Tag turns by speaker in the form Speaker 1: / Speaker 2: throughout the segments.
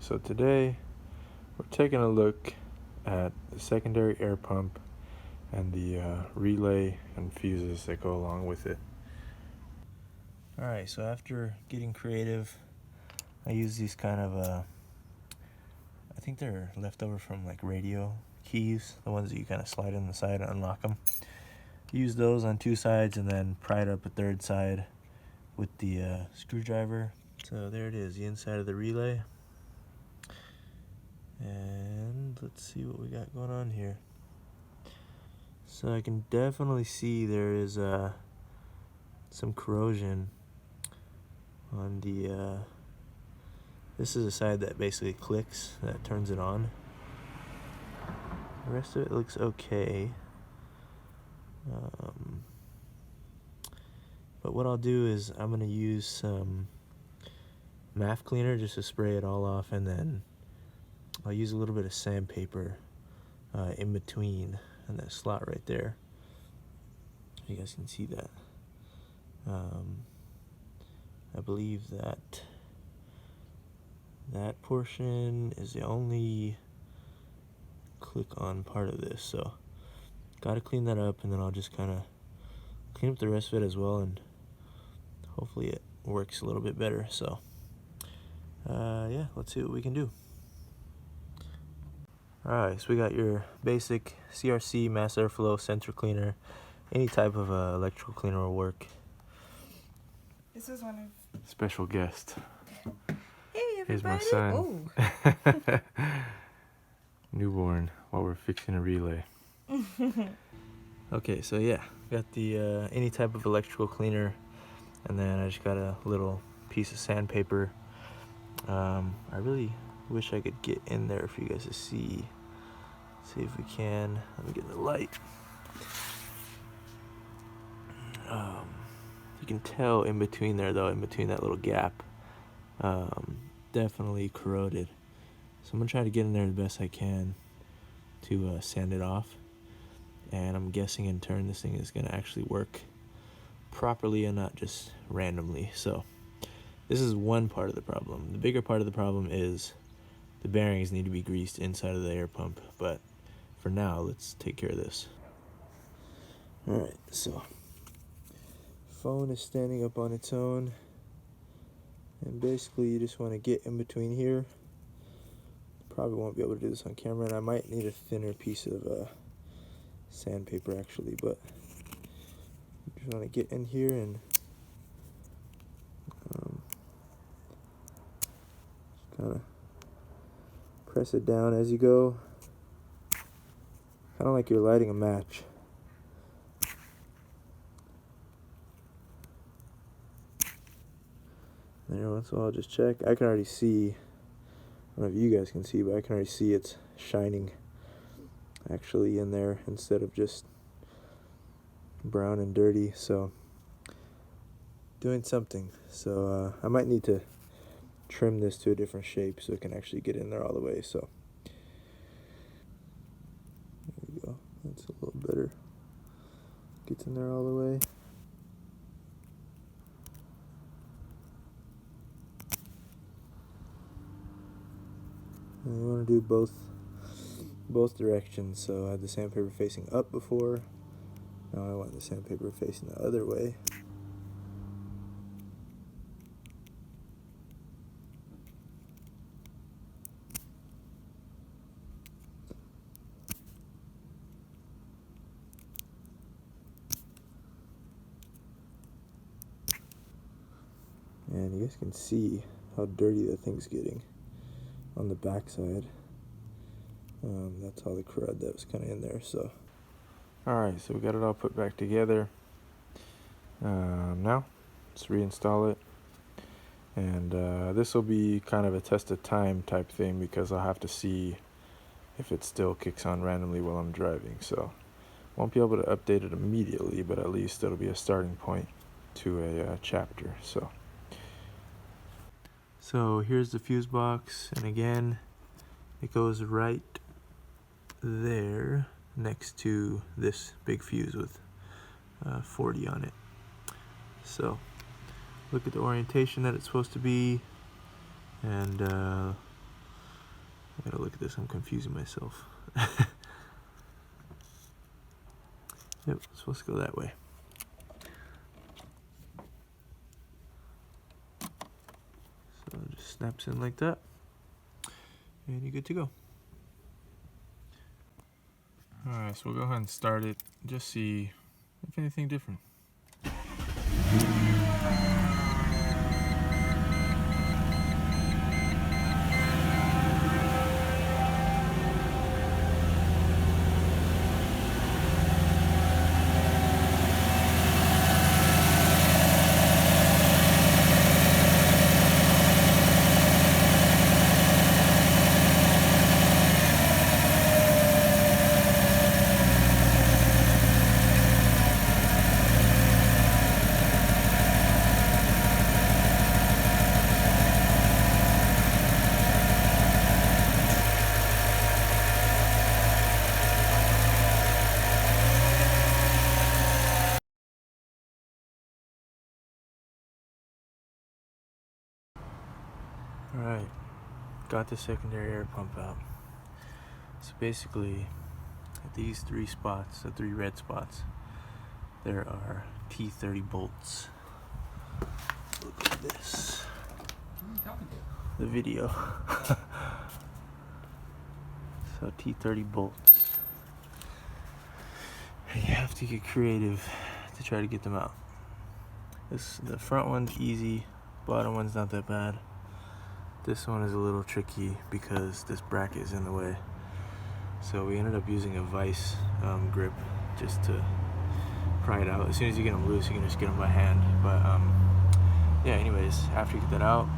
Speaker 1: So today we're taking a look at the secondary air pump and the relay and fuses that go along with it. Alright, so after getting creative, I use these kind of, I think they're leftover from like radio keys, the ones that you kind of slide in the side and unlock them. Use those on two sides and then pry it up a third side with the screwdriver. So there it is, the inside of the relay. And let's see what we got going on here. So I can definitely see there is some corrosion on the this is a side that basically clicks, that turns it on. The rest of it looks okay. But what I'll do is I'm going to use some MAF cleaner just to spray it all off, and then I'll use a little bit of sandpaper in between in that slot right there. You guys can see that. I believe that portion is the only click-on part of this, so gotta clean that up, and then I'll just kind of clean up the rest of it as well, and hopefully it works a little bit better. So yeah, let's see what we can do. Alright, so we got your basic CRC mass airflow sensor cleaner. Any type of electrical cleaner will work.
Speaker 2: This is one of...
Speaker 1: Special guest.
Speaker 2: Hey everybody!
Speaker 1: Here's my son.
Speaker 2: Oh.
Speaker 1: Newborn, while we're fixing a relay. Okay, so yeah, got the any type of electrical cleaner, and then I just got a little piece of sandpaper. I really wish I could get in there for you guys to see. See if we can. Let me get the light. You can tell in between there, though, in between that little gap, definitely corroded. So I'm gonna try to get in there the best I can to sand it off, and I'm guessing in turn this thing is gonna actually work properly and not just randomly. So this is one part of the problem. The bigger part of the problem is the bearings need to be greased inside of the air pump, but for now let's take care of this. Alright, so phone is standing up on its own, and basically you just want to get in between here. Probably won't be able to do this on camera, and I might need a thinner piece of sandpaper actually, but you just want to get in here and kind of press it down as you go, kind of like you're lighting a match. And every once in a while I'll just check. I can already see, I don't know if you guys can see, but I can already see it's shining actually in there instead of just brown and dirty. So doing something. So I might need to trim this to a different shape so it can actually get in there all the way. So there we go. That's a little better. Gets in there all the way. And you want to do both directions. So I had the sandpaper facing up before. Now I want the sandpaper facing the other way. And you guys can see how dirty that thing's getting on the back side. That's all the crud that was kind of in there. So alright, so we got it all put back together. Now let's reinstall it, and this will be kind of a test of time type thing, because I'll have to see if it still kicks on randomly while I'm driving. So won't be able to update it immediately, but at least it'll be a starting point to a chapter. So here's the fuse box, and again it goes right there next to this big fuse with 40 on it. So look at the orientation that it's supposed to be, and Gotta look at this, I'm confusing myself. Yep, it's supposed to go that way. So it just snaps in like that, and you're good to go. Alright, so we'll go ahead and start it, just see if anything different. Alright, got the secondary air pump out. So basically, at these three spots, the three red spots, there are T30 bolts. Look at this.
Speaker 3: Who are you talking to?
Speaker 1: The video. So T30 bolts. And you have to get creative to try to get them out. The front one's easy, bottom one's not that bad. This one is a little tricky because this bracket is in the way. So we ended up using a vice grip just to pry it out. As soon as you get them loose, you can just get them by hand. But yeah, anyways, after you get that out,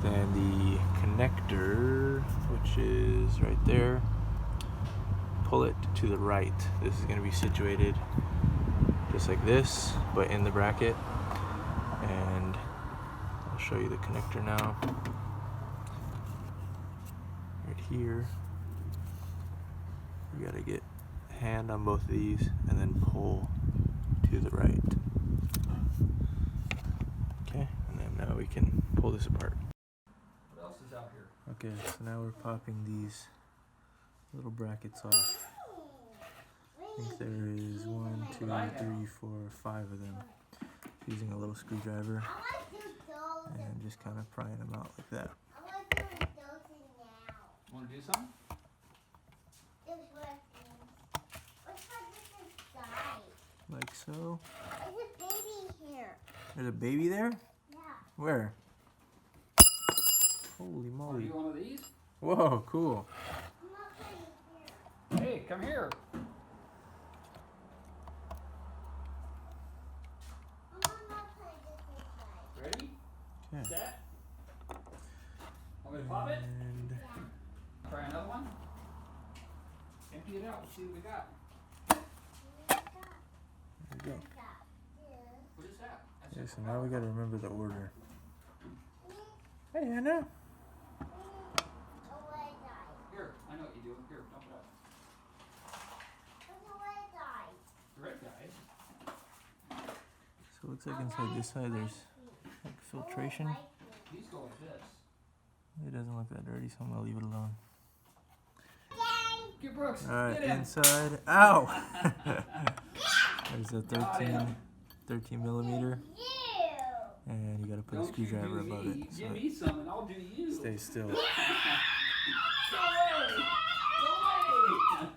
Speaker 1: then the connector, which is right there, pull it to the right. This is going to be situated just like this, but in the bracket. And I'll show you the connector now. Right here. You gotta get hand on both of these and then pull to the right. Okay, and then now we can pull this apart.
Speaker 3: What else is out here?
Speaker 1: Okay, so now we're popping these little brackets off. I think there is 1, 2, 3, 4, 5 of them. Using a little screwdriver and just kind of prying them out like that.
Speaker 3: Want to do something?
Speaker 1: Like so.
Speaker 2: There's a baby here.
Speaker 1: There's a baby there?
Speaker 2: Yeah.
Speaker 1: Where? Holy
Speaker 3: Want to
Speaker 1: moly.
Speaker 3: do one of these?
Speaker 1: Whoa, cool.
Speaker 2: I'm not putting here.
Speaker 3: Hey, come here.
Speaker 2: I'm not putting this inside.
Speaker 3: Ready?
Speaker 1: Okay.
Speaker 3: Set. Want me to pop it?
Speaker 1: And
Speaker 3: Try another one. Empty it out. Let's see what we got.
Speaker 1: there we go.
Speaker 3: What is that? That's
Speaker 1: Okay,
Speaker 3: a
Speaker 1: so now we gotta remember the order. Hey, Anna.
Speaker 3: Here, I know what you do. Here, dump it up. The red guy.
Speaker 1: So it looks like inside this side there's like filtration.
Speaker 3: These go like this.
Speaker 1: It doesn't look that dirty, so I'm gonna leave it alone.
Speaker 3: Get Brooks.
Speaker 1: Alright,
Speaker 3: Get him.
Speaker 1: inside. Ow! There's a 13 millimeter. And you gotta put a
Speaker 3: Don't you
Speaker 1: screwdriver
Speaker 3: do
Speaker 1: above
Speaker 3: me.
Speaker 1: it. So
Speaker 3: Give me some and I'll do you.
Speaker 1: it stays still.
Speaker 3: Go away. Go away.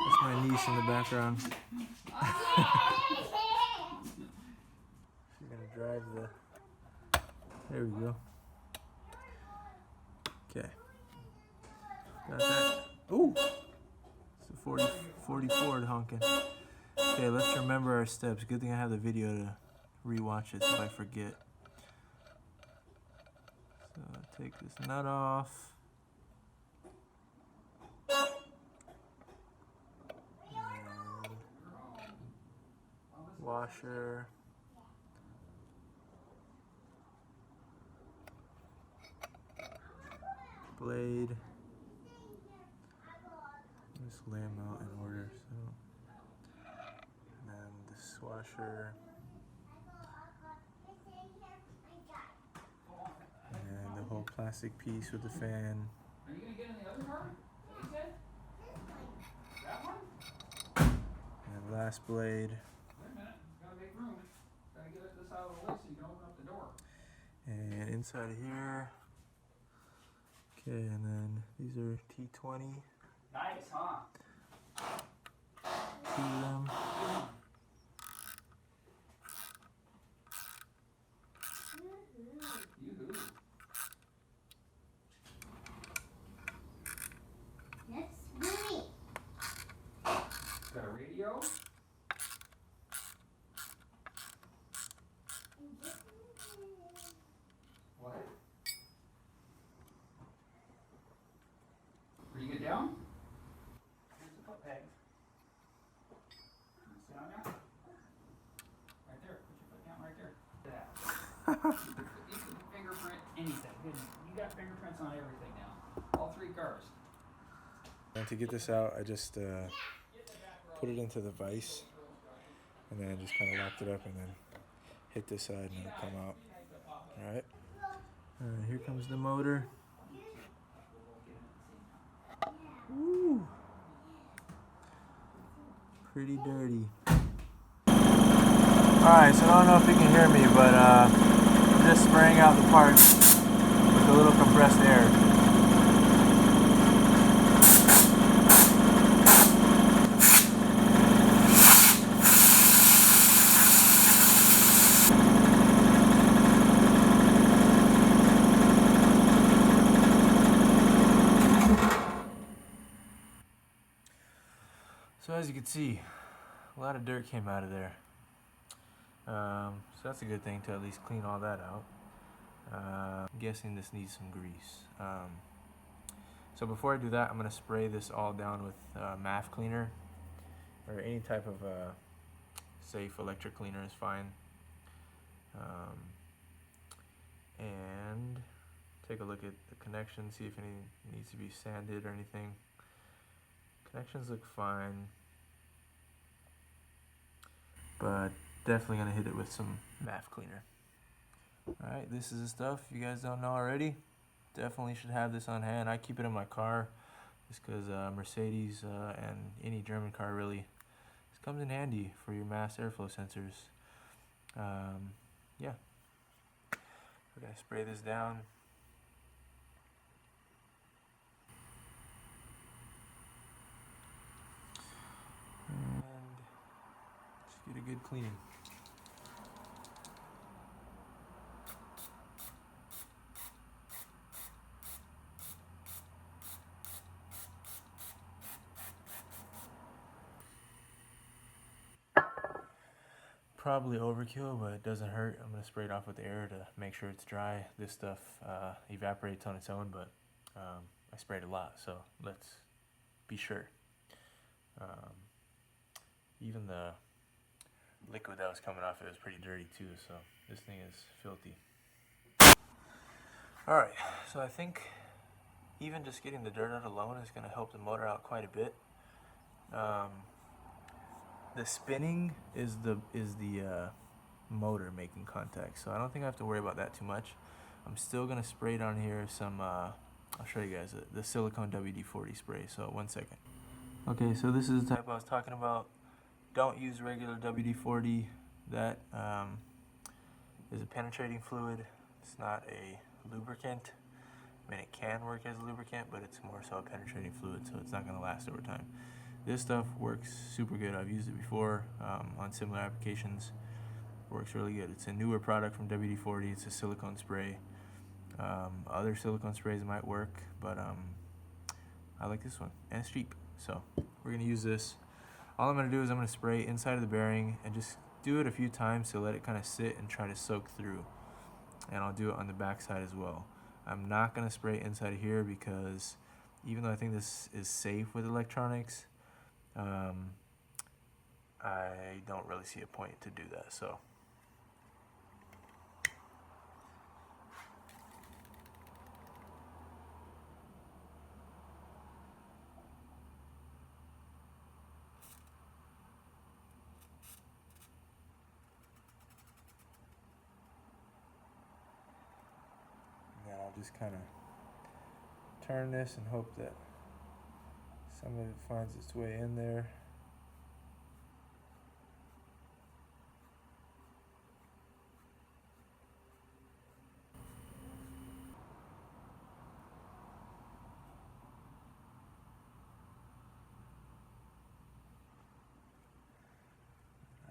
Speaker 1: That's my niece in the background. She's gonna drive the... There we go. Okay. Got that. Ooh! It's a 40 Ford honking. Okay, let's remember our steps. Good thing I have the video to rewatch it so I forget. So take this nut off. And washer. Blade. Just lay them out in order. So, and then this washer, and then the whole plastic piece with the fan.
Speaker 3: Are you gonna get in the other car? Is that what you said? That one?
Speaker 1: And last blade.
Speaker 3: Wait a minute. Gotta make room. Gotta get this out of the way so you can open up the door.
Speaker 1: And inside of here. Okay, and then these are T20.
Speaker 3: Nice, huh?
Speaker 1: Two of them.
Speaker 3: Yoo-hoo.
Speaker 2: That's Winnie.
Speaker 3: Got a radio. What? Where you get down? Here's the foot peg. Can you sit on there? Right there. Put your foot down right there. That. You can fingerprint anything. You got fingerprints on everything now. All three cars.
Speaker 1: And to get this out, I just put it into the vise and then just kind of locked it up and then hit this side and it'll come out. Alright. Here comes the motor. Woo. Pretty dirty. Alright, so I don't know if you can hear me, but I'm just spraying out the parts with a little compressed air. So as you can see, a lot of dirt came out of there. So that's a good thing to at least clean all that out. I'm guessing this needs some grease. So before I do that, I'm going to spray this all down with MAF cleaner, or any type of safe electric cleaner is fine. And take a look at the connections, see if any needs to be sanded or anything. Connections look fine, but definitely gonna hit it with some MAF cleaner. Alright, this is the stuff if you guys don't know already. Definitely should have this on hand. I keep it in my car just because Mercedes and any German car really, this comes in handy for your mass airflow sensors. Yeah, we're gonna spray this down. And just get a good cleaning. Probably overkill, but it doesn't hurt. I'm going to spray it off with air to make sure it's dry. This stuff evaporates on its own, but I sprayed a lot, so let's be sure. Even the liquid that was coming off it was pretty dirty too, so this thing is filthy. Alright, so I think even just getting the dirt out alone is going to help the motor out quite a bit. The spinning is the motor making contact, so I don't think I have to worry about that too much. I'm still going to spray it on here some, I'll show you guys the silicone WD-40 spray, so 1 second. Okay, so this is the type I was talking about. Don't use regular WD-40. That is a penetrating fluid. It's not a lubricant. I mean, it can work as a lubricant, but it's more so a penetrating fluid, so it's not going to last over time. This stuff works super good. I've used it before on similar applications. Works really good. It's a newer product from WD-40. It's a silicone spray. Other silicone sprays might work, but I like this one, and it's cheap. So we're going to use this. All I'm going to do is I'm going to spray inside of the bearing and just do it a few times to let it kind of sit and try to soak through. And I'll do it on the back side as well. I'm not going to spray inside of here because even though I think this is safe with electronics, I don't really see a point to do that. So then I'll I'll just kind of turn this and hope that some of it finds its way in there.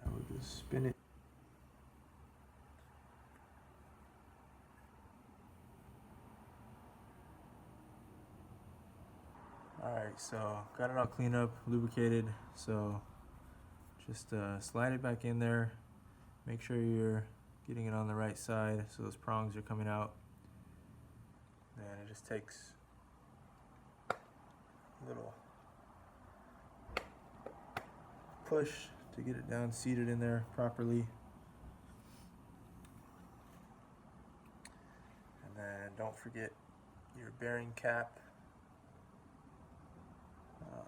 Speaker 1: I will just spin it. Alright, so got it all cleaned up, lubricated, so just slide it back in there. Make sure you're getting it on the right side so those prongs are coming out. Then it just takes a little push to get it down, seated in there properly. And then don't forget your bearing cap.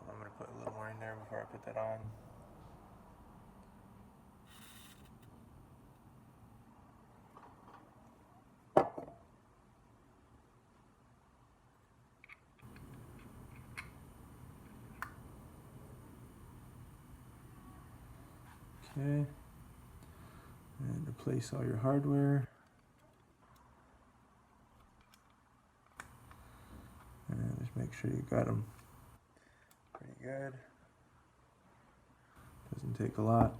Speaker 1: I'm going to put a little more in there before I put that on. Okay, and replace all your hardware. And just make sure you got them pretty good. Doesn't take a lot.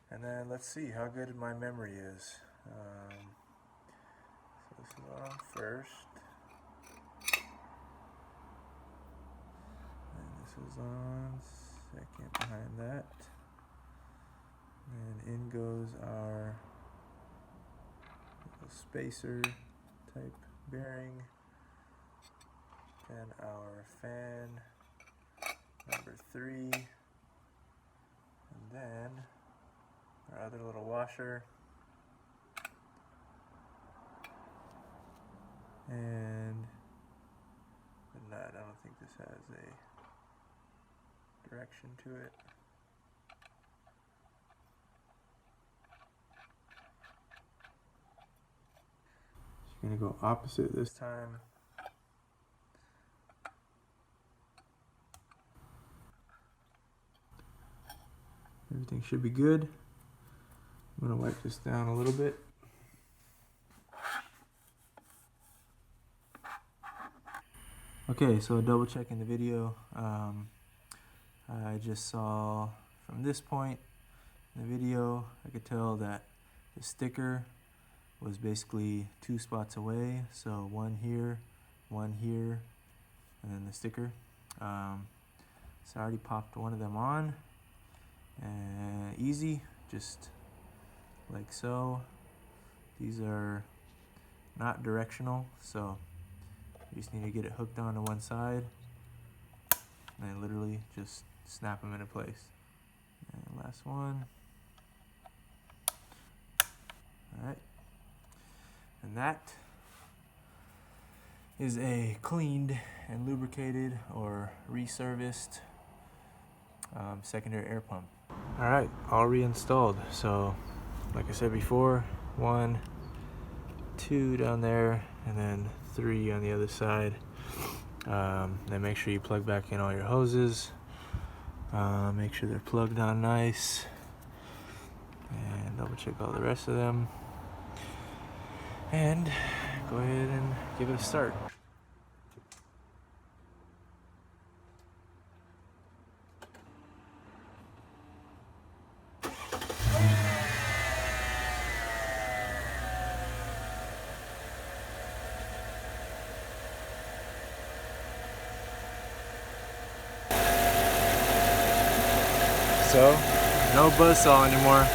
Speaker 1: And then let's see how good my memory is. So this is on first. And this is on second behind that. And in goes our little spacer type bearing. Then our fan number 3. And then our other little washer. And the nut. I don't think this has a direction to it. Just gonna go opposite this time. Everything should be good. I'm gonna wipe this down a little bit. Okay, so double checking the video. I just saw from this point in the video, I could tell that the sticker was basically 2 spots away. So one here, and then the sticker. So I already popped one of them on. And easy, just like so. These are not directional, so you just need to get it hooked onto one side and then literally just snap them into place. And last one. Alright, and that is a cleaned and lubricated or reserviced secondary air pump. Alright, all reinstalled. So like I said before, 1, 2 down there, and then 3 on the other side. Then make sure you plug back in all your hoses. Make sure they're plugged on nice, and double check all the rest of them, and go ahead and give it a start. So, no buzzsaw anymore.